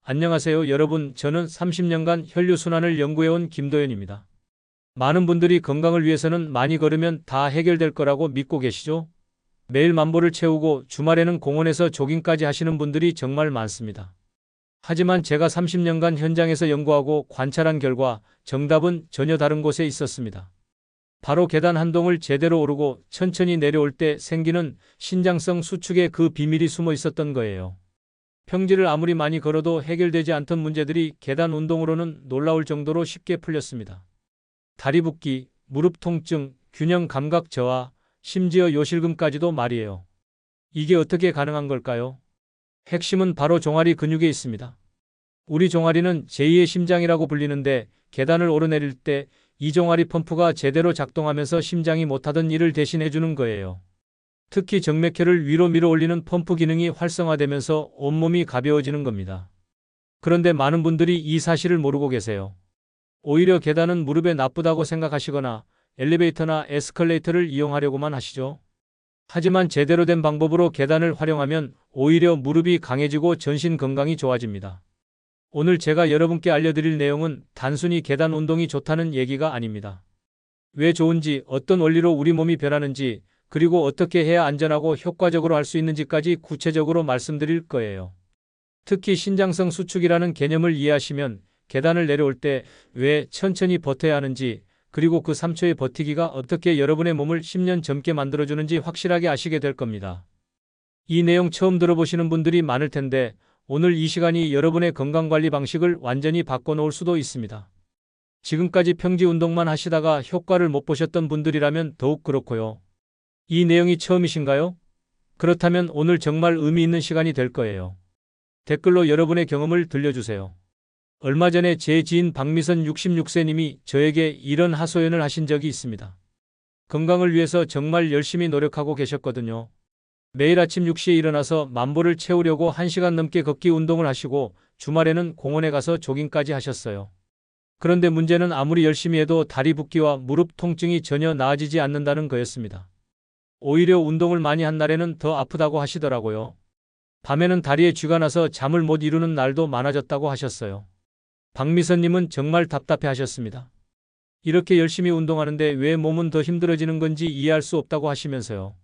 안녕하세요, 여러분. 저는 30년간 혈류순환을 연구해온 김도현입니다. 많은 분들이 건강을 위해서는 많이 걸으면 다 해결될 거라고 믿고 계시죠? 매일 만보를 채우고 주말에는 공원에서 조깅까지 하시는 분들이 정말 많습니다. 하지만 제가 30년간 현장에서 연구하고 관찰한 결과 정답은 전혀 다른 곳에 있었습니다. 바로 계단 한 동을 제대로 오르고 천천히 내려올 때 생기는 신장성 수축에 그 비밀이 숨어 있었던 거예요. 평지를 아무리 많이 걸어도 해결되지 않던 문제들이 계단 운동으로는 놀라울 정도로 쉽게 풀렸습니다. 다리 붓기, 무릎 통증, 균형 감각 저하, 심지어 요실금까지도 말이에요. 이게 어떻게 가능한 걸까요? 핵심은 바로 종아리 근육에 있습니다. 우리 종아리는 제2의 심장이라고 불리는데 계단을 오르내릴 때 이 종아리 펌프가 제대로 작동하면서 심장이 못하던 일을 대신해주는 거예요. 특히 정맥혈을 위로 밀어 올리는 펌프 기능이 활성화되면서 온몸이 가벼워지는 겁니다. 그런데 많은 분들이 이 사실을 모르고 계세요. 오히려 계단은 무릎에 나쁘다고 생각하시거나 엘리베이터나 에스컬레이터를 이용하려고만 하시죠. 하지만 제대로 된 방법으로 계단을 활용하면 오히려 무릎이 강해지고 전신 건강이 좋아집니다. 오늘 제가 여러분께 알려드릴 내용은 단순히 계단 운동이 좋다는 얘기가 아닙니다. 왜 좋은지, 어떤 원리로 우리 몸이 변하는지, 그리고 어떻게 해야 안전하고 효과적으로 할 수 있는지까지 구체적으로 말씀드릴 거예요. 특히 신장성 수축이라는 개념을 이해하시면 계단을 내려올 때 왜 천천히 버텨야 하는지, 그리고 그 3초의 버티기가 어떻게 여러분의 몸을 10년 젊게 만들어주는지 확실하게 아시게 될 겁니다. 이 내용 처음 들어보시는 분들이 많을 텐데 오늘 이 시간이 여러분의 건강관리 방식을 완전히 바꿔놓을 수도 있습니다. 지금까지 평지 운동만 하시다가 효과를 못 보셨던 분들이라면 더욱 그렇고요. 이 내용이 처음이신가요? 그렇다면 오늘 정말 의미 있는 시간이 될 거예요. 댓글로 여러분의 경험을 들려주세요. 얼마 전에 제 지인 박미선 66세님이 저에게 이런 하소연을 하신 적이 있습니다. 건강을 위해서 정말 열심히 노력하고 계셨거든요. 매일 아침 6시에 일어나서 만보를 채우려고 1시간 넘게 걷기 운동을 하시고 주말에는 공원에 가서 조깅까지 하셨어요. 그런데 문제는 아무리 열심히 해도 다리 붓기와 무릎 통증이 전혀 나아지지 않는다는 거였습니다. 오히려 운동을 많이 한 날에는 더 아프다고 하시더라고요. 밤에는 다리에 쥐가 나서 잠을 못 이루는 날도 많아졌다고 하셨어요. 박미선님은 정말 답답해 하셨습니다. 이렇게 열심히 운동하는데 왜 몸은 더 힘들어지는 건지 이해할 수 없다고 하시면서요.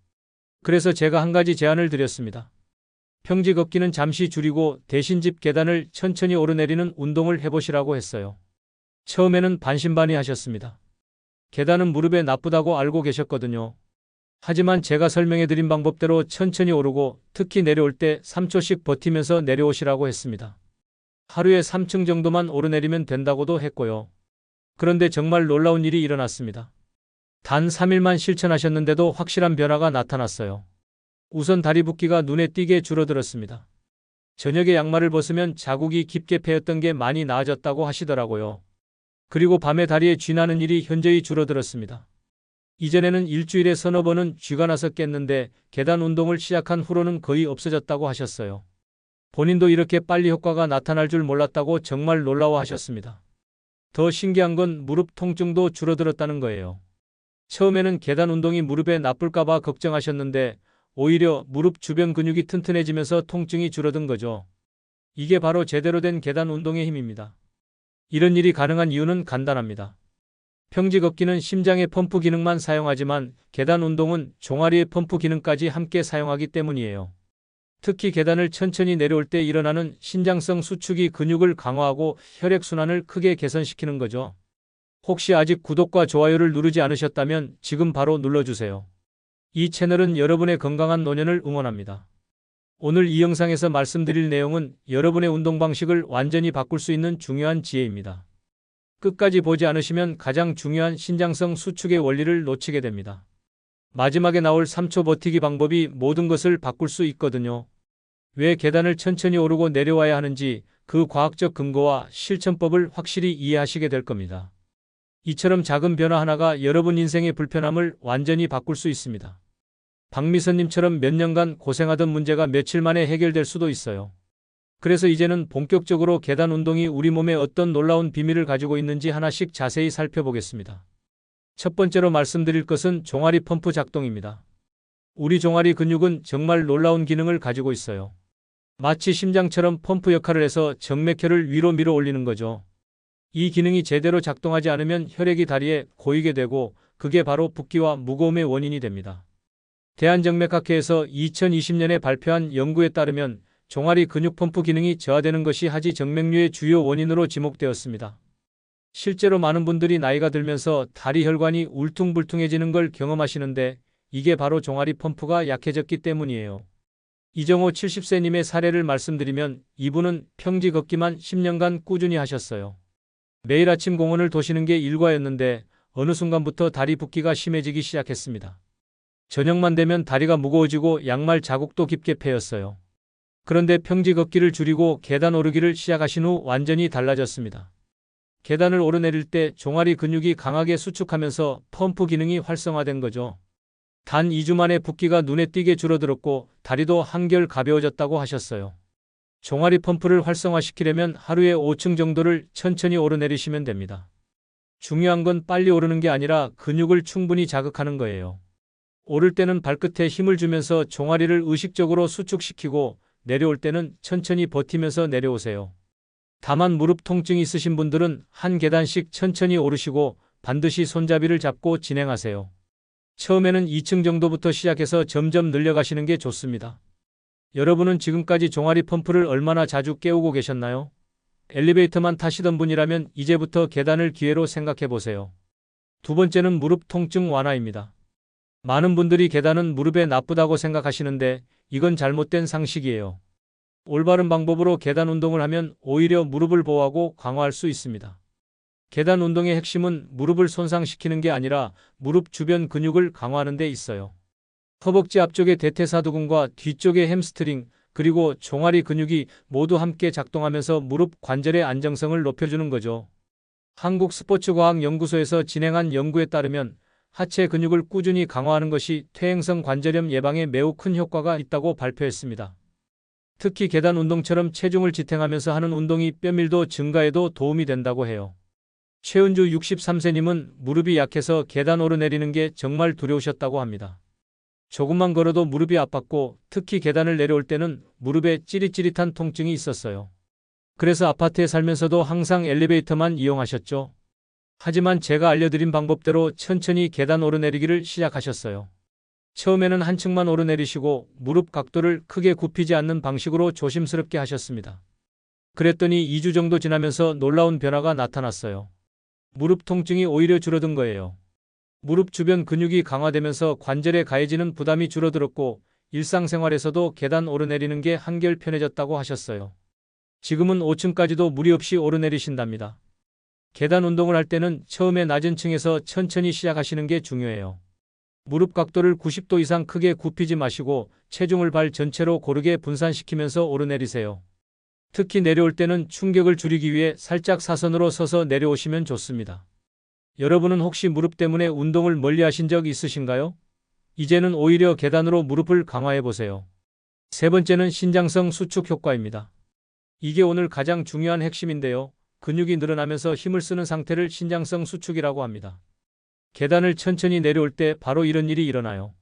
그래서 제가 한 가지 제안을 드렸습니다. 평지 걷기는 잠시 줄이고 대신 집 계단을 천천히 오르내리는 운동을 해보시라고 했어요. 처음에는 반신반의하셨습니다. 계단은 무릎에 나쁘다고 알고 계셨거든요. 하지만 제가 설명해드린 방법대로 천천히 오르고 특히 내려올 때 3초씩 버티면서 내려오시라고 했습니다. 하루에 3층 정도만 오르내리면 된다고도 했고요. 그런데 정말 놀라운 일이 일어났습니다. 단 3일만 실천하셨는데도 확실한 변화가 나타났어요. 우선 다리 붓기가 눈에 띄게 줄어들었습니다. 저녁에 양말을 벗으면 자국이 깊게 패였던 게 많이 나아졌다고 하시더라고요. 그리고 밤에 다리에 쥐 나는 일이 현저히 줄어들었습니다. 이전에는 일주일에 서너 번은 쥐가 나서 깼는데 계단 운동을 시작한 후로는 거의 없어졌다고 하셨어요. 본인도 이렇게 빨리 효과가 나타날 줄 몰랐다고 정말 놀라워하셨습니다. 더 신기한 건 무릎 통증도 줄어들었다는 거예요. 처음에는 계단 운동이 무릎에 나쁠까봐 걱정하셨는데 오히려 무릎 주변 근육이 튼튼해지면서 통증이 줄어든 거죠. 이게 바로 제대로 된 계단 운동의 힘입니다. 이런 일이 가능한 이유는 간단합니다. 평지 걷기는 심장의 펌프 기능만 사용하지만 계단 운동은 종아리의 펌프 기능까지 함께 사용하기 때문이에요. 특히 계단을 천천히 내려올 때 일어나는 신장성 수축이 근육을 강화하고 혈액순환을 크게 개선시키는 거죠. 혹시 아직 구독과 좋아요를 누르지 않으셨다면 지금 바로 눌러주세요. 이 채널은 여러분의 건강한 노년을 응원합니다. 오늘 이 영상에서 말씀드릴 내용은 여러분의 운동 방식을 완전히 바꿀 수 있는 중요한 지혜입니다. 끝까지 보지 않으시면 가장 중요한 신장성 수축의 원리를 놓치게 됩니다. 마지막에 나올 3초 버티기 방법이 모든 것을 바꿀 수 있거든요. 왜 계단을 천천히 오르고 내려와야 하는지 그 과학적 근거와 실천법을 확실히 이해하시게 될 겁니다. 이처럼 작은 변화 하나가 여러분 인생의 불편함을 완전히 바꿀 수 있습니다. 박미선님처럼 몇 년간 고생하던 문제가 며칠 만에 해결될 수도 있어요. 그래서 이제는 본격적으로 계단 운동이 우리 몸에 어떤 놀라운 비밀을 가지고 있는지 하나씩 자세히 살펴보겠습니다. 첫 번째로 말씀드릴 것은 종아리 펌프 작동입니다. 우리 종아리 근육은 정말 놀라운 기능을 가지고 있어요. 마치 심장처럼 펌프 역할을 해서 정맥혈을 위로 밀어 올리는 거죠. 이 기능이 제대로 작동하지 않으면 혈액이 다리에 고이게 되고 그게 바로 붓기와 무거움의 원인이 됩니다. 대한정맥학회에서 2020년에 발표한 연구에 따르면 종아리 근육 펌프 기능이 저하되는 것이 하지 정맥류의 주요 원인으로 지목되었습니다. 실제로 많은 분들이 나이가 들면서 다리 혈관이 울퉁불퉁해지는 걸 경험하시는데 이게 바로 종아리 펌프가 약해졌기 때문이에요. 이정호 70세님의 사례를 말씀드리면 이분은 평지 걷기만 10년간 꾸준히 하셨어요. 매일 아침 공원을 도시는 게 일과였는데 어느 순간부터 다리 붓기가 심해지기 시작했습니다. 저녁만 되면 다리가 무거워지고 양말 자국도 깊게 패였어요. 그런데 평지 걷기를 줄이고 계단 오르기를 시작하신 후 완전히 달라졌습니다. 계단을 오르내릴 때 종아리 근육이 강하게 수축하면서 펌프 기능이 활성화된 거죠. 단 2주 만에 붓기가 눈에 띄게 줄어들었고 다리도 한결 가벼워졌다고 하셨어요. 종아리 펌프를 활성화시키려면 하루에 5층 정도를 천천히 오르내리시면 됩니다. 중요한 건 빨리 오르는 게 아니라 근육을 충분히 자극하는 거예요. 오를 때는 발끝에 힘을 주면서 종아리를 의식적으로 수축시키고 내려올 때는 천천히 버티면서 내려오세요. 다만 무릎 통증이 있으신 분들은 한 계단씩 천천히 오르시고 반드시 손잡이를 잡고 진행하세요. 처음에는 2층 정도부터 시작해서 점점 늘려가시는 게 좋습니다. 여러분은 지금까지 종아리 펌프를 얼마나 자주 깨우고 계셨나요? 엘리베이터만 타시던 분이라면 이제부터 계단을 기회로 생각해 보세요. 두 번째는 무릎 통증 완화입니다. 많은 분들이 계단은 무릎에 나쁘다고 생각하시는데 이건 잘못된 상식이에요. 올바른 방법으로 계단 운동을 하면 오히려 무릎을 보호하고 강화할 수 있습니다. 계단 운동의 핵심은 무릎을 손상시키는 게 아니라 무릎 주변 근육을 강화하는 데 있어요. 허벅지 앞쪽의 대퇴사두근과 뒤쪽의 햄스트링, 그리고 종아리 근육이 모두 함께 작동하면서 무릎 관절의 안정성을 높여주는 거죠. 한국스포츠과학연구소에서 진행한 연구에 따르면 하체 근육을 꾸준히 강화하는 것이 퇴행성 관절염 예방에 매우 큰 효과가 있다고 발표했습니다. 특히 계단 운동처럼 체중을 지탱하면서 하는 운동이 뼈밀도 증가에도 도움이 된다고 해요. 최은주 63세님은 무릎이 약해서 계단 오르내리는 게 정말 두려우셨다고 합니다. 조금만 걸어도 무릎이 아팠고 특히 계단을 내려올 때는 무릎에 찌릿찌릿한 통증이 있었어요. 그래서 아파트에 살면서도 항상 엘리베이터만 이용하셨죠. 하지만 제가 알려드린 방법대로 천천히 계단 오르내리기를 시작하셨어요. 처음에는 한 층만 오르내리시고 무릎 각도를 크게 굽히지 않는 방식으로 조심스럽게 하셨습니다. 그랬더니 2주 정도 지나면서 놀라운 변화가 나타났어요. 무릎 통증이 오히려 줄어든 거예요. 무릎 주변 근육이 강화되면서 관절에 가해지는 부담이 줄어들었고 일상생활에서도 계단 오르내리는 게 한결 편해졌다고 하셨어요. 지금은 5층까지도 무리 없이 오르내리신답니다. 계단 운동을 할 때는 처음에 낮은 층에서 천천히 시작하시는 게 중요해요. 무릎 각도를 90도 이상 크게 굽히지 마시고 체중을 발 전체로 고르게 분산시키면서 오르내리세요. 특히 내려올 때는 충격을 줄이기 위해 살짝 사선으로 서서 내려오시면 좋습니다. 여러분은 혹시 무릎 때문에 운동을 멀리 하신 적 있으신가요? 이제는 오히려 계단으로 무릎을 강화해 보세요. 세 번째는 신장성 수축 효과입니다. 이게 오늘 가장 중요한 핵심인데요. 근육이 늘어나면서 힘을 쓰는 상태를 신장성 수축이라고 합니다. 계단을 천천히 내려올 때 바로 이런 일이 일어나요.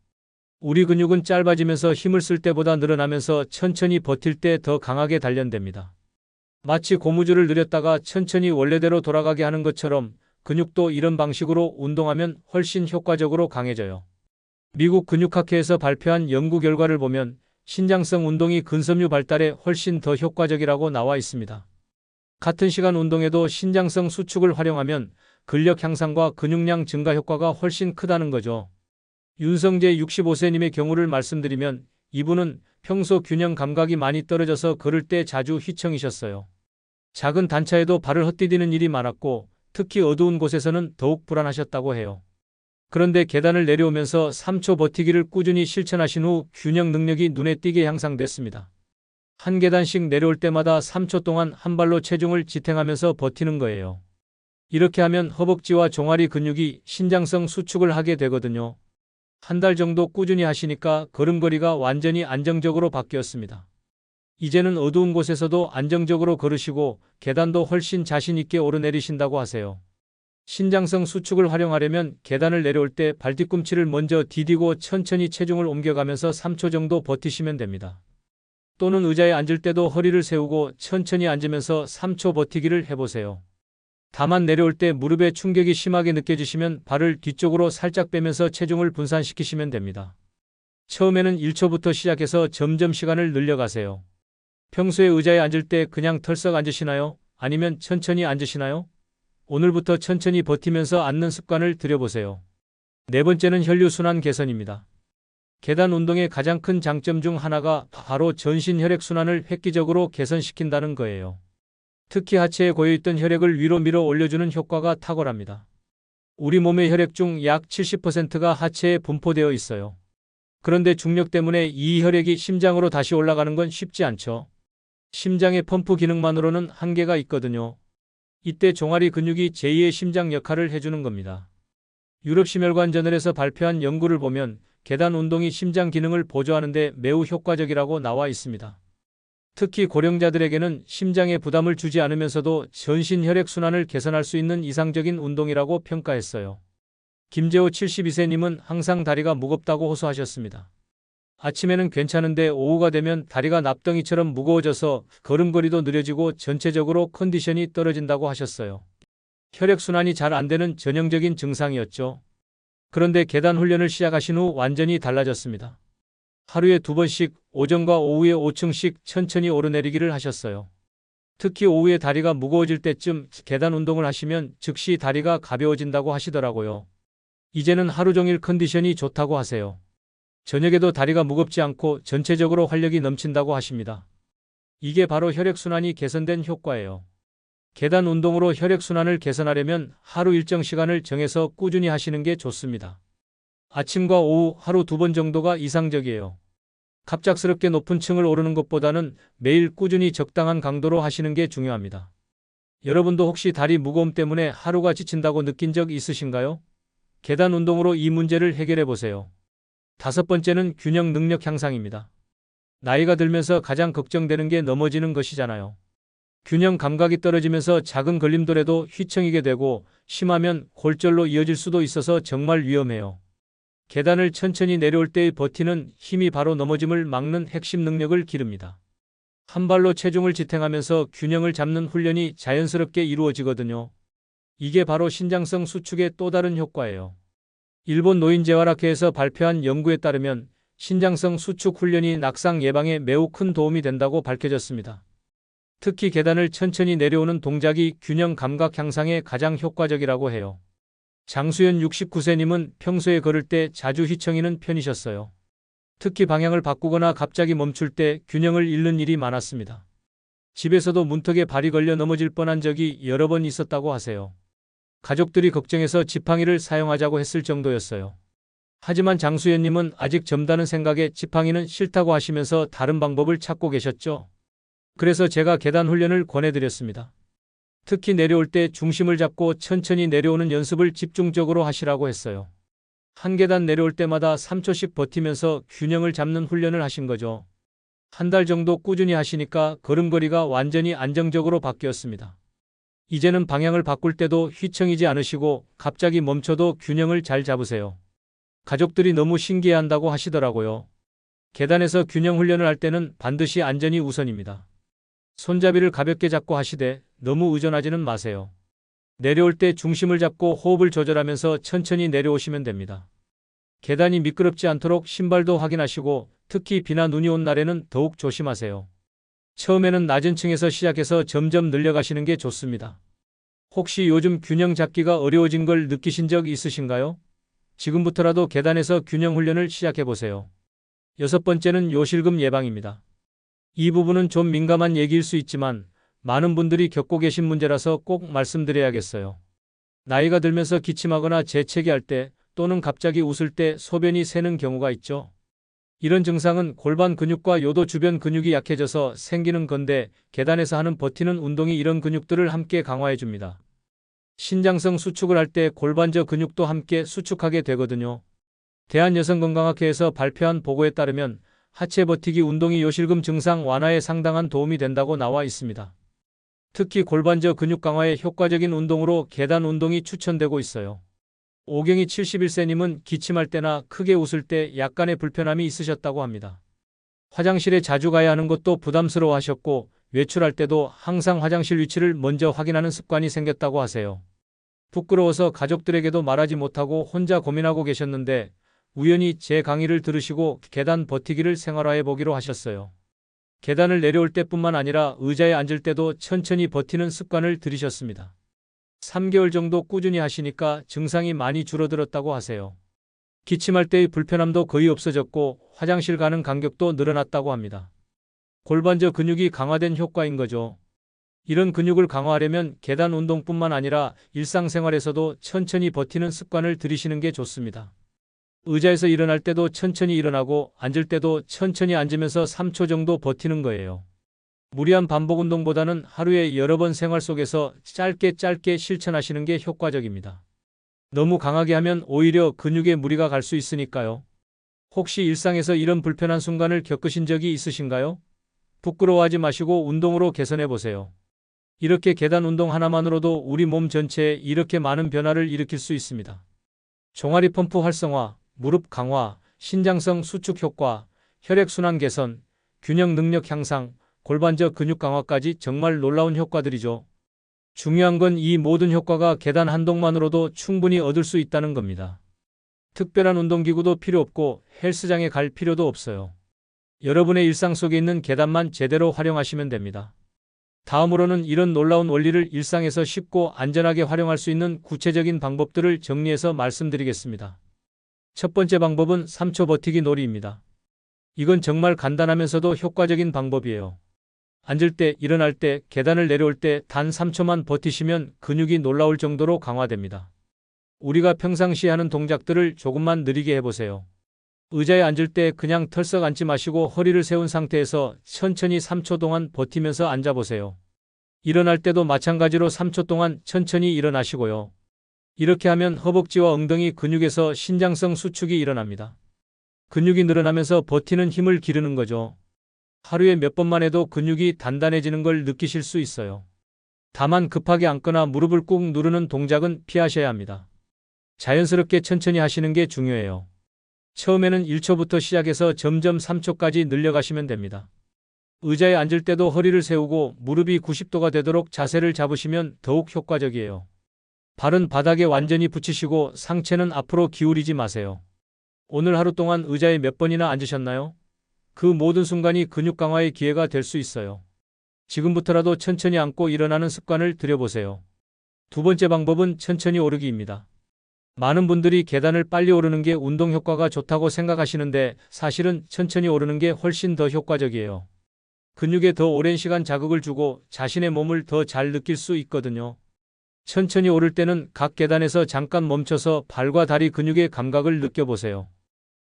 우리 근육은 짧아지면서 힘을 쓸 때보다 늘어나면서 천천히 버틸 때 더 강하게 단련됩니다. 마치 고무줄을 늘렸다가 천천히 원래대로 돌아가게 하는 것처럼 근육도 이런 방식으로 운동하면 훨씬 효과적으로 강해져요. 미국 근육학회에서 발표한 연구 결과를 보면 신장성 운동이 근섬유 발달에 훨씬 더 효과적이라고 나와 있습니다. 같은 시간 운동에도 신장성 수축을 활용하면 근력 향상과 근육량 증가 효과가 훨씬 크다는 거죠. 윤성재 65세님의 경우를 말씀드리면 이분은 평소 균형 감각이 많이 떨어져서 걸을 때 자주 휘청이셨어요. 작은 단차에도 발을 헛디디는 일이 많았고 특히 어두운 곳에서는 더욱 불안하셨다고 해요. 그런데 계단을 내려오면서 3초 버티기를 꾸준히 실천하신 후 균형 능력이 눈에 띄게 향상됐습니다. 한 계단씩 내려올 때마다 3초 동안 한 발로 체중을 지탱하면서 버티는 거예요. 이렇게 하면 허벅지와 종아리 근육이 신장성 수축을 하게 되거든요. 한 달 정도 꾸준히 하시니까 걸음걸이가 완전히 안정적으로 바뀌었습니다. 이제는 어두운 곳에서도 안정적으로 걸으시고 계단도 훨씬 자신 있게 오르내리신다고 하세요. 신장성 수축을 활용하려면 계단을 내려올 때 발뒤꿈치를 먼저 디디고 천천히 체중을 옮겨가면서 3초 정도 버티시면 됩니다. 또는 의자에 앉을 때도 허리를 세우고 천천히 앉으면서 3초 버티기를 해보세요. 다만 내려올 때 무릎에 충격이 심하게 느껴지시면 발을 뒤쪽으로 살짝 빼면서 체중을 분산시키시면 됩니다. 처음에는 1초부터 시작해서 점점 시간을 늘려가세요. 평소에 의자에 앉을 때 그냥 털썩 앉으시나요? 아니면 천천히 앉으시나요? 오늘부터 천천히 버티면서 앉는 습관을 들여보세요. 네 번째는 혈류순환 개선입니다. 계단 운동의 가장 큰 장점 중 하나가 바로 전신 혈액순환을 획기적으로 개선시킨다는 거예요. 특히 하체에 고여있던 혈액을 위로 밀어 올려주는 효과가 탁월합니다. 우리 몸의 혈액 중 약 70%가 하체에 분포되어 있어요. 그런데 중력 때문에 이 혈액이 심장으로 다시 올라가는 건 쉽지 않죠. 심장의 펌프 기능만으로는 한계가 있거든요. 이때 종아리 근육이 제2의 심장 역할을 해주는 겁니다. 유럽심혈관저널에서 발표한 연구를 보면 계단 운동이 심장 기능을 보조하는 데 매우 효과적이라고 나와 있습니다. 특히 고령자들에게는 심장에 부담을 주지 않으면서도 전신 혈액순환을 개선할 수 있는 이상적인 운동이라고 평가했어요. 김재호 72세님은 항상 다리가 무겁다고 호소하셨습니다. 아침에는 괜찮은데 오후가 되면 다리가 납덩이처럼 무거워져서 걸음걸이도 느려지고 전체적으로 컨디션이 떨어진다고 하셨어요. 혈액순환이 잘 안 되는 전형적인 증상이었죠. 그런데 계단 훈련을 시작하신 후 완전히 달라졌습니다. 하루에 2번씩 오전과 오후에 5층씩 천천히 오르내리기를 하셨어요. 특히 오후에 다리가 무거워질 때쯤 계단 운동을 하시면 즉시 다리가 가벼워진다고 하시더라고요. 이제는 하루 종일 컨디션이 좋다고 하세요. 저녁에도 다리가 무겁지 않고 전체적으로 활력이 넘친다고 하십니다. 이게 바로 혈액순환이 개선된 효과예요. 계단 운동으로 혈액순환을 개선하려면 하루 일정 시간을 정해서 꾸준히 하시는 게 좋습니다. 아침과 오후 하루 2번 정도가 이상적이에요. 갑작스럽게 높은 층을 오르는 것보다는 매일 꾸준히 적당한 강도로 하시는 게 중요합니다. 여러분도 혹시 다리 무거움 때문에 하루가 지친다고 느낀 적 있으신가요? 계단 운동으로 이 문제를 해결해 보세요. 5번째는 균형 능력 향상입니다. 나이가 들면서 가장 걱정되는 게 넘어지는 것이잖아요. 균형 감각이 떨어지면서 작은 걸림돌에도 휘청이게 되고 심하면 골절로 이어질 수도 있어서 정말 위험해요. 계단을 천천히 내려올 때의 버티는 힘이 바로 넘어짐을 막는 핵심 능력을 기릅니다. 한 발로 체중을 지탱하면서 균형을 잡는 훈련이 자연스럽게 이루어지거든요. 이게 바로 신장성 수축의 또 다른 효과예요. 일본 노인재활학회에서 발표한 연구에 따르면 신장성 수축 훈련이 낙상 예방에 매우 큰 도움이 된다고 밝혀졌습니다. 특히 계단을 천천히 내려오는 동작이 균형 감각 향상에 가장 효과적이라고 해요. 장수연 69세님은 평소에 걸을 때 자주 휘청이는 편이셨어요. 특히 방향을 바꾸거나 갑자기 멈출 때 균형을 잃는 일이 많았습니다. 집에서도 문턱에 발이 걸려 넘어질 뻔한 적이 여러 번 있었다고 하세요. 가족들이 걱정해서 지팡이를 사용하자고 했을 정도였어요. 하지만 장수연님은 아직 젊다는 생각에 지팡이는 싫다고 하시면서 다른 방법을 찾고 계셨죠. 그래서 제가 계단 훈련을 권해드렸습니다. 특히 내려올 때 중심을 잡고 천천히 내려오는 연습을 집중적으로 하시라고 했어요. 한 계단 내려올 때마다 3초씩 버티면서 균형을 잡는 훈련을 하신 거죠. 한 달 정도 꾸준히 하시니까 걸음걸이가 완전히 안정적으로 바뀌었습니다. 이제는 방향을 바꿀 때도 휘청이지 않으시고 갑자기 멈춰도 균형을 잘 잡으세요. 가족들이 너무 신기해한다고 하시더라고요. 계단에서 균형 훈련을 할 때는 반드시 안전이 우선입니다. 손잡이를 가볍게 잡고 하시되 너무 의존하지는 마세요. 내려올 때 중심을 잡고 호흡을 조절하면서 천천히 내려오시면 됩니다. 계단이 미끄럽지 않도록 신발도 확인하시고 특히 비나 눈이 온 날에는 더욱 조심하세요. 처음에는 낮은 층에서 시작해서 점점 늘려가시는 게 좋습니다. 혹시 요즘 균형 잡기가 어려워진 걸 느끼신 적 있으신가요? 지금부터라도 계단에서 균형 훈련을 시작해보세요. 6번째는 요실금 예방입니다. 이 부분은 좀 민감한 얘기일 수 있지만 많은 분들이 겪고 계신 문제라서 꼭 말씀드려야겠어요. 나이가 들면서 기침하거나 재채기할 때 또는 갑자기 웃을 때 소변이 새는 경우가 있죠. 이런 증상은 골반 근육과 요도 주변 근육이 약해져서 생기는 건데 계단에서 하는 버티는 운동이 이런 근육들을 함께 강화해 줍니다. 신장성 수축을 할 때 골반저 근육도 함께 수축하게 되거든요. 대한여성건강학회에서 발표한 보고에 따르면 하체 버티기 운동이 요실금 증상 완화에 상당한 도움이 된다고 나와 있습니다. 특히 골반저 근육 강화에 효과적인 운동으로 계단 운동이 추천되고 있어요. 오경이 71세님은 기침할 때나 크게 웃을 때 약간의 불편함이 있으셨다고 합니다. 화장실에 자주 가야 하는 것도 부담스러워 하셨고 외출할 때도 항상 화장실 위치를 먼저 확인하는 습관이 생겼다고 하세요. 부끄러워서 가족들에게도 말하지 못하고 혼자 고민하고 계셨는데 우연히 제 강의를 들으시고 계단 버티기를 생활화해 보기로 하셨어요. 계단을 내려올 때뿐만 아니라 의자에 앉을 때도 천천히 버티는 습관을 들이셨습니다. 3개월 정도 꾸준히 하시니까 증상이 많이 줄어들었다고 하세요. 기침할 때의 불편함도 거의 없어졌고 화장실 가는 간격도 늘어났다고 합니다. 골반저 근육이 강화된 효과인 거죠. 이런 근육을 강화하려면 계단 운동뿐만 아니라 일상생활에서도 천천히 버티는 습관을 들이시는 게 좋습니다. 의자에서 일어날 때도 천천히 일어나고 앉을 때도 천천히 앉으면서 3초 정도 버티는 거예요. 무리한 반복 운동보다는 하루에 여러 번 생활 속에서 짧게 실천하시는 게 효과적입니다. 너무 강하게 하면 오히려 근육에 무리가 갈 수 있으니까요. 혹시 일상에서 이런 불편한 순간을 겪으신 적이 있으신가요? 부끄러워하지 마시고 운동으로 개선해 보세요. 이렇게 계단 운동 하나만으로도 우리 몸 전체에 이렇게 많은 변화를 일으킬 수 있습니다. 종아리 펌프 활성화, 무릎 강화, 신장성 수축 효과, 혈액순환 개선, 균형 능력 향상, 골반저 근육 강화까지 정말 놀라운 효과들이죠. 중요한 건 이 모든 효과가 계단 한 동만으로도 충분히 얻을 수 있다는 겁니다. 특별한 운동기구도 필요 없고 헬스장에 갈 필요도 없어요. 여러분의 일상 속에 있는 계단만 제대로 활용하시면 됩니다. 다음으로는 이런 놀라운 원리를 일상에서 쉽고 안전하게 활용할 수 있는 구체적인 방법들을 정리해서 말씀드리겠습니다. 첫 번째 방법은 3초 버티기 놀이입니다. 이건 정말 간단하면서도 효과적인 방법이에요. 앉을 때, 일어날 때, 계단을 내려올 때 단 3초만 버티시면 근육이 놀라울 정도로 강화됩니다. 우리가 평상시에 하는 동작들을 조금만 느리게 해보세요. 의자에 앉을 때 그냥 털썩 앉지 마시고 허리를 세운 상태에서 천천히 3초 동안 버티면서 앉아보세요. 일어날 때도 마찬가지로 3초 동안 천천히 일어나시고요. 이렇게 하면 허벅지와 엉덩이 근육에서 신장성 수축이 일어납니다. 근육이 늘어나면서 버티는 힘을 기르는 거죠. 하루에 몇 번만 해도 근육이 단단해지는 걸 느끼실 수 있어요. 다만 급하게 앉거나 무릎을 꾹 누르는 동작은 피하셔야 합니다. 자연스럽게 천천히 하시는 게 중요해요. 처음에는 1초부터 시작해서 점점 3초까지 늘려가시면 됩니다. 의자에 앉을 때도 허리를 세우고 무릎이 90도가 되도록 자세를 잡으시면 더욱 효과적이에요. 발은 바닥에 완전히 붙이시고 상체는 앞으로 기울이지 마세요. 오늘 하루 동안 의자에 몇 번이나 앉으셨나요? 그 모든 순간이 근육 강화의 기회가 될 수 있어요. 지금부터라도 천천히 앉고 일어나는 습관을 들여보세요. 두 번째 방법은 천천히 오르기입니다. 많은 분들이 계단을 빨리 오르는 게 운동 효과가 좋다고 생각하시는데 사실은 천천히 오르는 게 훨씬 더 효과적이에요. 근육에 더 오랜 시간 자극을 주고 자신의 몸을 더 잘 느낄 수 있거든요. 천천히 오를 때는 각 계단에서 잠깐 멈춰서 발과 다리 근육의 감각을 느껴보세요.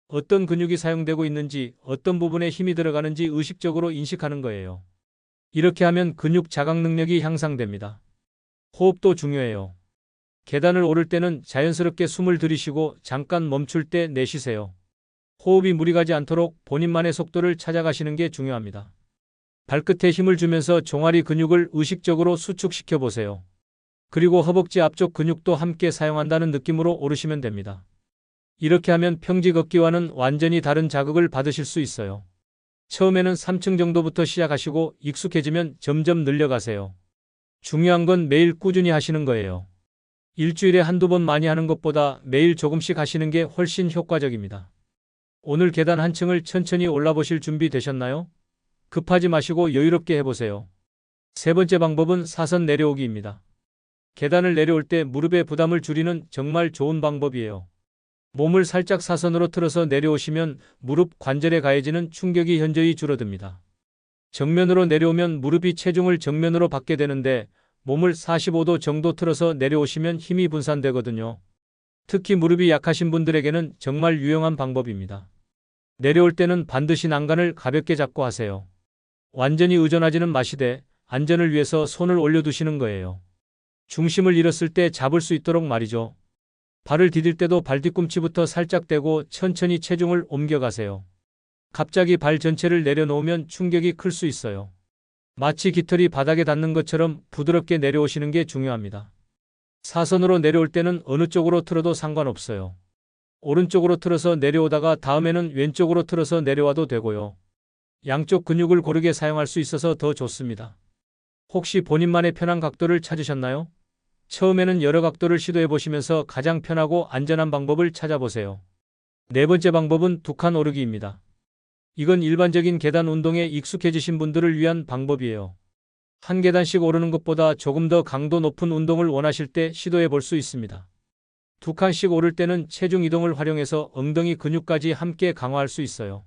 어떤 근육이 사용되고 있는지, 어떤 부분에 힘이 들어가는지 의식적으로 인식하는 거예요. 이렇게 하면 근육 자각 능력이 향상됩니다. 호흡도 중요해요. 계단을 오를 때는 자연스럽게 숨을 들이쉬고 잠깐 멈출 때 내쉬세요. 호흡이 무리 가지 않도록 본인만의 속도를 찾아가시는 게 중요합니다. 발끝에 힘을 주면서 종아리 근육을 의식적으로 수축시켜 보세요. 그리고 허벅지 앞쪽 근육도 함께 사용한다는 느낌으로 오르시면 됩니다. 이렇게 하면 평지 걷기와는 완전히 다른 자극을 받으실 수 있어요. 처음에는 3층 정도부터 시작하시고 익숙해지면 점점 늘려가세요. 중요한 건 매일 꾸준히 하시는 거예요. 일주일에 한두 번 많이 하는 것보다 매일 조금씩 하시는 게 훨씬 효과적입니다. 오늘 계단 한 층을 천천히 올라보실 준비 되셨나요? 급하지 마시고 여유롭게 해보세요. 세 번째 방법은 사선 내려오기입니다. 계단을 내려올 때 무릎의 부담을 줄이는 정말 좋은 방법이에요. 몸을 살짝 사선으로 틀어서 내려오시면 무릎 관절에 가해지는 충격이 현저히 줄어듭니다. 정면으로 내려오면 무릎이 체중을 정면으로 받게 되는데 몸을 45도 정도 틀어서 내려오시면 힘이 분산되거든요. 특히 무릎이 약하신 분들에게는 정말 유용한 방법입니다. 내려올 때는 반드시 난간을 가볍게 잡고 하세요. 완전히 의존하지는 마시되 안전을 위해서 손을 올려두시는 거예요. 중심을 잃었을 때 잡을 수 있도록 말이죠. 발을 디딜 때도 발 뒤꿈치부터 살짝 떼고 천천히 체중을 옮겨가세요. 갑자기 발 전체를 내려놓으면 충격이 클 수 있어요. 마치 깃털이 바닥에 닿는 것처럼 부드럽게 내려오시는 게 중요합니다. 사선으로 내려올 때는 어느 쪽으로 틀어도 상관없어요. 오른쪽으로 틀어서 내려오다가 다음에는 왼쪽으로 틀어서 내려와도 되고요. 양쪽 근육을 고르게 사용할 수 있어서 더 좋습니다. 혹시 본인만의 편한 각도를 찾으셨나요? 처음에는 여러 각도를 시도해 보시면서 가장 편하고 안전한 방법을 찾아보세요. 네 번째 방법은 두 칸 오르기입니다. 이건 일반적인 계단 운동에 익숙해지신 분들을 위한 방법이에요. 한 계단씩 오르는 것보다 조금 더 강도 높은 운동을 원하실 때 시도해 볼 수 있습니다. 두 칸씩 오를 때는 체중 이동을 활용해서 엉덩이 근육까지 함께 강화할 수 있어요.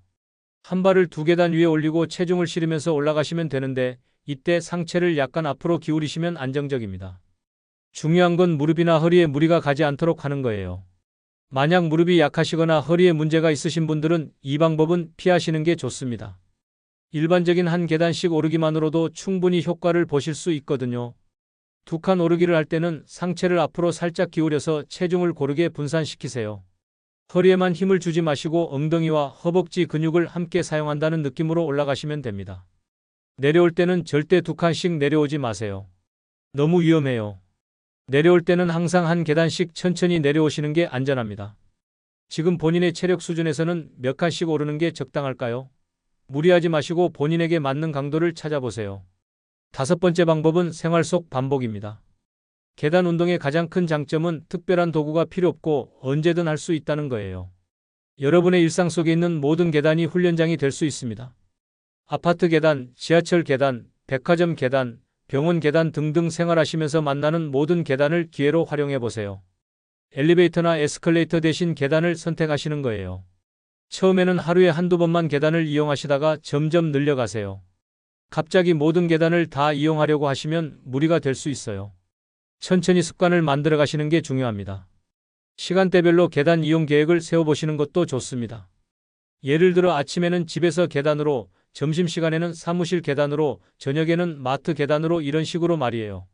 한 발을 두 계단 위에 올리고 체중을 실으면서 올라가시면 되는데 이때 상체를 약간 앞으로 기울이시면 안정적입니다. 중요한 건 무릎이나 허리에 무리가 가지 않도록 하는 거예요. 만약 무릎이 약하시거나 허리에 문제가 있으신 분들은 이 방법은 피하시는 게 좋습니다. 일반적인 한 계단씩 오르기만으로도 충분히 효과를 보실 수 있거든요. 두 칸 오르기를 할 때는 상체를 앞으로 살짝 기울여서 체중을 고르게 분산시키세요. 허리에만 힘을 주지 마시고 엉덩이와 허벅지 근육을 함께 사용한다는 느낌으로 올라가시면 됩니다. 내려올 때는 절대 두 칸씩 내려오지 마세요. 너무 위험해요. 내려올 때는 항상 한 계단씩 천천히 내려오시는 게 안전합니다. 지금 본인의 체력 수준에서는 몇 칸씩 오르는 게 적당할까요? 무리하지 마시고 본인에게 맞는 강도를 찾아보세요. 다섯 번째 방법은 생활 속 반복입니다. 계단 운동의 가장 큰 장점은 특별한 도구가 필요 없고 언제든 할 수 있다는 거예요. 여러분의 일상 속에 있는 모든 계단이 훈련장이 될 수 있습니다. 아파트 계단, 지하철 계단, 백화점 계단, 병원 계단 등등 생활하시면서 만나는 모든 계단을 기회로 활용해 보세요. 엘리베이터나 에스컬레이터 대신 계단을 선택하시는 거예요. 처음에는 하루에 한두 번만 계단을 이용하시다가 점점 늘려가세요. 갑자기 모든 계단을 다 이용하려고 하시면 무리가 될 수 있어요. 천천히 습관을 만들어 가시는 게 중요합니다. 시간대별로 계단 이용 계획을 세워보시는 것도 좋습니다. 예를 들어 아침에는 집에서 계단으로, 점심시간에는 사무실 계단으로, 저녁에는 마트 계단으로 이런 식으로 말이에요.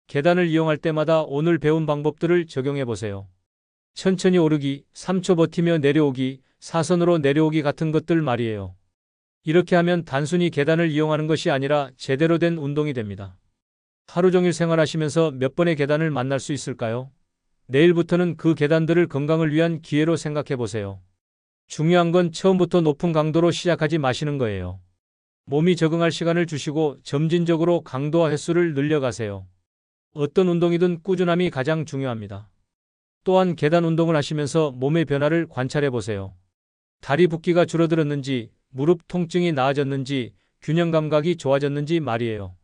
계단을 이용할 때마다 오늘 배운 방법들을 적용해 보세요. 천천히 오르기, 3초 버티며 내려오기, 사선으로 내려오기 같은 것들 말이에요. 이렇게 하면 단순히 계단을 이용하는 것이 아니라 제대로 된 운동이 됩니다. 하루 종일 생활하시면서 몇 번의 계단을 만날 수 있을까요? 내일부터는 그 계단들을 건강을 위한 기회로 생각해 보세요. 중요한 건 처음부터 높은 강도로 시작하지 마시는 거예요. 몸이 적응할 시간을 주시고 점진적으로 강도와 횟수를 늘려가세요. 어떤 운동이든 꾸준함이 가장 중요합니다. 또한 계단 운동을 하시면서 몸의 변화를 관찰해 보세요. 다리 붓기가 줄어들었는지, 무릎 통증이 나아졌는지, 균형 감각이 좋아졌는지 말이에요.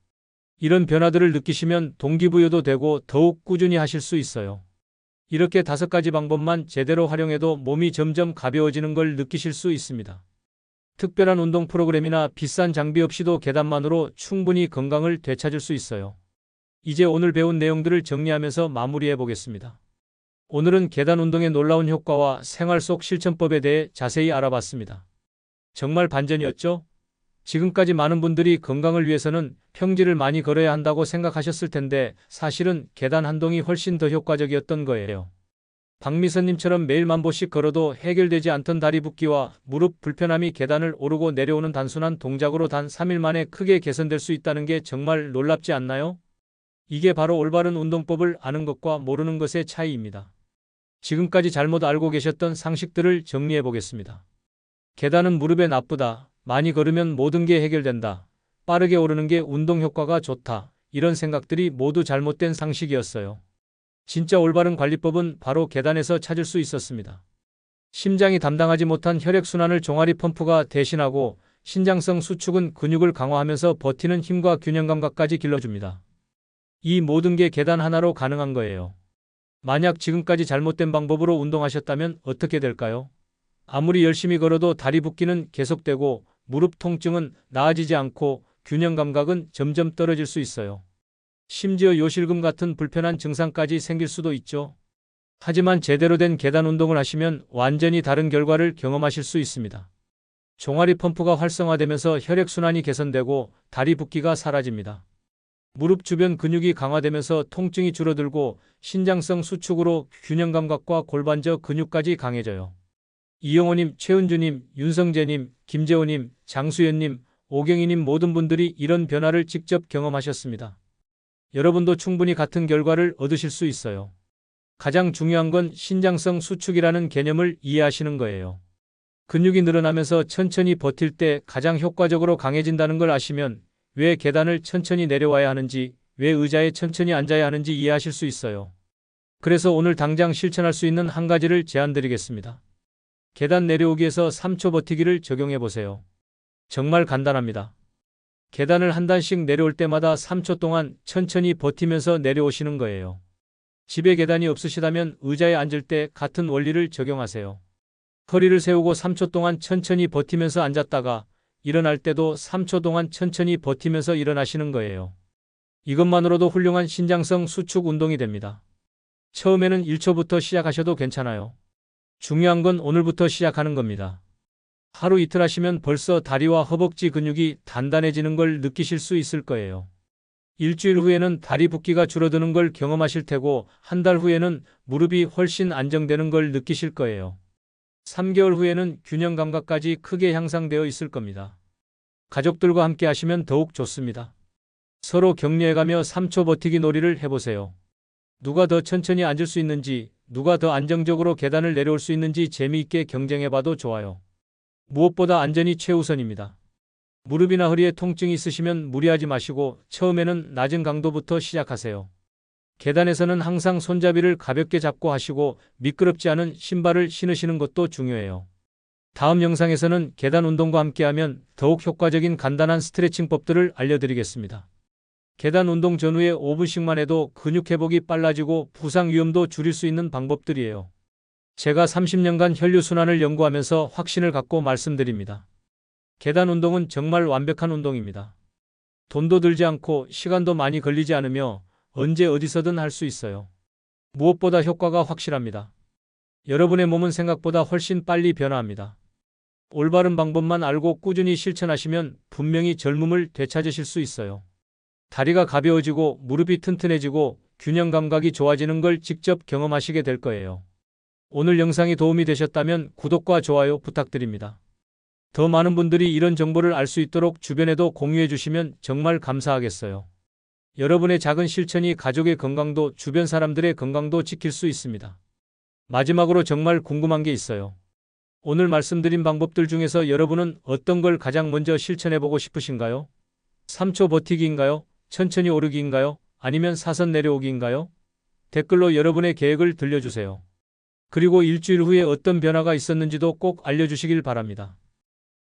이런 변화들을 느끼시면 동기부여도 되고 더욱 꾸준히 하실 수 있어요. 이렇게 5가지 방법만 제대로 활용해도 몸이 점점 가벼워지는 걸 느끼실 수 있습니다. 특별한 운동 프로그램이나 비싼 장비 없이도 계단만으로 충분히 건강을 되찾을 수 있어요. 이제 오늘 배운 내용들을 정리하면서 마무리해 보겠습니다. 오늘은 계단 운동의 놀라운 효과와 생활 속 실천법에 대해 자세히 알아봤습니다. 정말 반전이었죠? 지금까지 많은 분들이 건강을 위해서는 평지를 많이 걸어야 한다고 생각하셨을 텐데 사실은 계단 한 동이 훨씬 더 효과적이었던 거예요. 박미선님처럼 매일 10,000보씩 걸어도 해결되지 않던 다리 붓기와 무릎 불편함이 계단을 오르고 내려오는 단순한 동작으로 단 3일 만에 크게 개선될 수 있다는 게 정말 놀랍지 않나요? 이게 바로 올바른 운동법을 아는 것과 모르는 것의 차이입니다. 지금까지 잘못 알고 계셨던 상식들을 정리해 보겠습니다. 계단은 무릎에 나쁘다. 많이 걸으면 모든 게 해결된다. 빠르게 오르는 게 운동 효과가 좋다. 이런 생각들이 모두 잘못된 상식이었어요. 진짜 올바른 관리법은 바로 계단에서 찾을 수 있었습니다. 심장이 담당하지 못한 혈액순환을 종아리 펌프가 대신하고 신장성 수축은 근육을 강화하면서 버티는 힘과 균형 감각까지 길러줍니다. 이 모든 게 계단 하나로 가능한 거예요. 만약 지금까지 잘못된 방법으로 운동하셨다면 어떻게 될까요? 아무리 열심히 걸어도 다리 붓기는 계속되고 무릎 통증은 나아지지 않고 균형 감각은 점점 떨어질 수 있어요. 심지어 요실금 같은 불편한 증상까지 생길 수도 있죠. 하지만 제대로 된 계단 운동을 하시면 완전히 다른 결과를 경험하실 수 있습니다. 종아리 펌프가 활성화되면서 혈액순환이 개선되고 다리 붓기가 사라집니다. 무릎 주변 근육이 강화되면서 통증이 줄어들고 신장성 수축으로 균형 감각과 골반저 근육까지 강해져요. 이영호님, 최은주님, 윤성재님, 김재호님, 장수연님, 오경희님 모든 분들이 이런 변화를 직접 경험하셨습니다. 여러분도 충분히 같은 결과를 얻으실 수 있어요. 가장 중요한 건 신장성 수축이라는 개념을 이해하시는 거예요. 근육이 늘어나면서 천천히 버틸 때 가장 효과적으로 강해진다는 걸 아시면 왜 계단을 천천히 내려와야 하는지, 왜 의자에 천천히 앉아야 하는지 이해하실 수 있어요. 그래서 오늘 당장 실천할 수 있는 한 가지를 제안드리겠습니다. 계단 내려오기에서 3초 버티기를 적용해 보세요. 정말 간단합니다. 계단을 한 단씩 내려올 때마다 3초 동안 천천히 버티면서 내려오시는 거예요. 집에 계단이 없으시다면 의자에 앉을 때 같은 원리를 적용하세요. 허리를 세우고 3초 동안 천천히 버티면서 앉았다가 일어날 때도 3초 동안 천천히 버티면서 일어나시는 거예요. 이것만으로도 훌륭한 신장성 수축 운동이 됩니다. 처음에는 1초부터 시작하셔도 괜찮아요. 중요한 건 오늘부터 시작하는 겁니다. 하루 이틀 하시면 벌써 다리와 허벅지 근육이 단단해지는 걸 느끼실 수 있을 거예요. 일주일 후에는 다리 붓기가 줄어드는 걸 경험하실 테고 한 달 후에는 무릎이 훨씬 안정되는 걸 느끼실 거예요. 3개월 후에는 균형 감각까지 크게 향상되어 있을 겁니다. 가족들과 함께 하시면 더욱 좋습니다. 서로 격려해가며 3초 버티기 놀이를 해보세요. 누가 더 천천히 앉을 수 있는지, 누가 더 안정적으로 계단을 내려올 수 있는지 재미있게 경쟁해봐도 좋아요. 무엇보다 안전이 최우선입니다. 무릎이나 허리에 통증이 있으시면 무리하지 마시고 처음에는 낮은 강도부터 시작하세요. 계단에서는 항상 손잡이를 가볍게 잡고 하시고 미끄럽지 않은 신발을 신으시는 것도 중요해요. 다음 영상에서는 계단 운동과 함께하면 더욱 효과적인 간단한 스트레칭법들을 알려드리겠습니다. 계단 운동 전후에 5분씩만 해도 근육 회복이 빨라지고 부상 위험도 줄일 수 있는 방법들이에요. 제가 30년간 혈류순환을 연구하면서 확신을 갖고 말씀드립니다. 계단 운동은 정말 완벽한 운동입니다. 돈도 들지 않고 시간도 많이 걸리지 않으며 언제 어디서든 할 수 있어요. 무엇보다 효과가 확실합니다. 여러분의 몸은 생각보다 훨씬 빨리 변화합니다. 올바른 방법만 알고 꾸준히 실천하시면 분명히 젊음을 되찾으실 수 있어요. 다리가 가벼워지고 무릎이 튼튼해지고 균형 감각이 좋아지는 걸 직접 경험하시게 될 거예요. 오늘 영상이 도움이 되셨다면 구독과 좋아요 부탁드립니다. 더 많은 분들이 이런 정보를 알 수 있도록 주변에도 공유해 주시면 정말 감사하겠어요. 여러분의 작은 실천이 가족의 건강도 주변 사람들의 건강도 지킬 수 있습니다. 마지막으로 정말 궁금한 게 있어요. 오늘 말씀드린 방법들 중에서 여러분은 어떤 걸 가장 먼저 실천해 보고 싶으신가요? 3초 버티기인가요? 천천히 오르기인가요? 아니면 사선 내려오기인가요? 댓글로 여러분의 계획을 들려주세요. 그리고 일주일 후에 어떤 변화가 있었는지도 꼭 알려주시길 바랍니다.